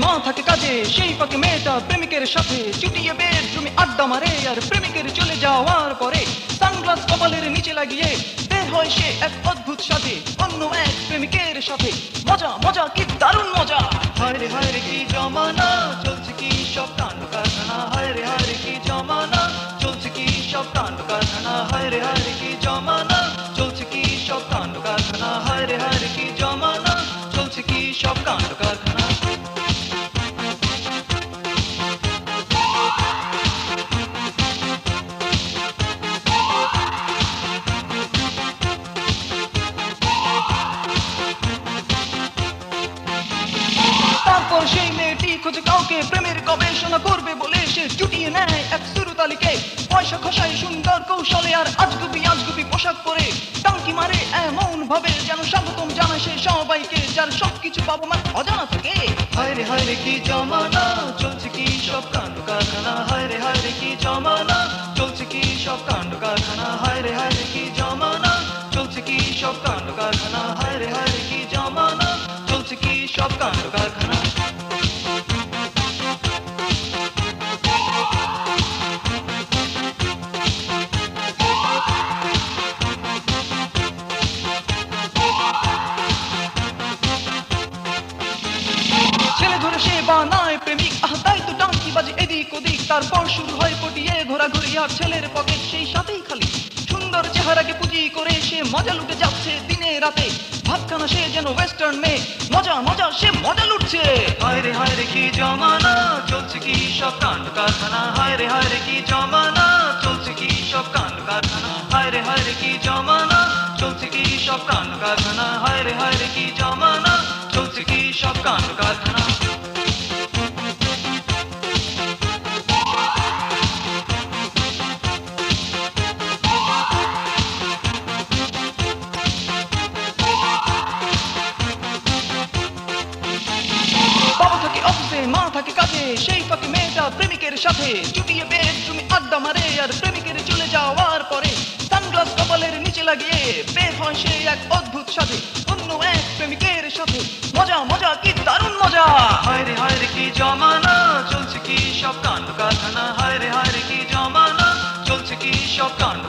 মা থাকে কাজে, সেই ফাঁকে মেয়েটা প্রেমিকের সাথে চুটিয়ে বেডরুমে আড্ডা মারে। আর প্রেমিকের চলে যাওয়ার পরে সানগ্লাস কপালের নিচে লাগিয়ে বের হয় সে এক অদ্ভুত সাথে অন্য এক প্রেমিকের সাথে। মজা মজা কি দারুণ মজা! হায় রে কি জমানা, চলছে কি সব কাণ্ড কারখানা। হায় রে কি জমানা, চলছে কি সব কাণ্ড কারখানা। হায় রে কি জমানা, চলছে কি সব কাণ্ড কারখানা। হায় রে কি জমানা, চলছে কি সব কাণ্ড কারখানা। তারপর সেই মেয়েটি খোঁজে কাউকে প্রেমের গবেষণা করবে বলে সে জুটিয়ে নেয় এক সুরতালিকে। পয়সা খসায় সুন্দর কৌশলে আর আজগুবি পোশাক পরে টাঙ্কি মারে এমন ভাবে যেন স্বাগতম জানায় সে সবাইকে, যার সবকিছু বাবা মার অজানা থাকে। হায় রে কি জমানা, চলছে কি সব কাণ্ড কারখানা। হায় রে কি জমানা, চলছে কি সব কাণ্ড কারখানা। হায় রে কি জমানা, চলছে কি সব কাণ্ড কারখানা। হায় রে কি জমানা, চলছে কি সব কাণ্ড কারখানা। ছেলে ধরে সে বানায় প্রেমিক, তাই তো টাঙ্কি বাজে এদিক ওদিক। তারপর শুরু হয় পটিয়ে ঘোরাঘুরি, আর ছেলের পকেট সেই সাথেই খালি। সুন্দর চেহারাকে পুঁজি করে সে মজা লুটে যাচ্ছে দিনে রাতে। ভাবখানা সে যেন ওয়েস্টার্ন মেয়ে, মজা মজা সে মজা লুটছে। হায় রে কি জমানা, চলছে কি সব কাণ্ড কারখানা। হায় রে কি জমানা, চলছে কি সব কাণ্ড কারখানা। হায় রে কি জমানা, চলছে কি সব কাণ্ড কারখানা। হায় রে কি জমানা, চলছে কি সব কাণ্ড কারখানা। বাবা থাকে অফিসে, মা থাকে কাজে, সেই ফাঁকে মেয়েটা প্রেমিকের সাথে চুটিয়ে বেডরুমে আড্ডা মারে। আর প্রেমিকের চলে যাওয়ার পরে সানগ্লাস কপালের নিচে লাগিয়ে বের হয় সে এক অদ্ভুত সাথে অন্য এক প্রেমিকের সাথে। মজা মজা কি দারুণ মজা! হায় রে কি জমানা, চলছে কি সব কাণ্ড কারখানা। হায় রে কি জমানা, চলছে কি সব কাণ্ড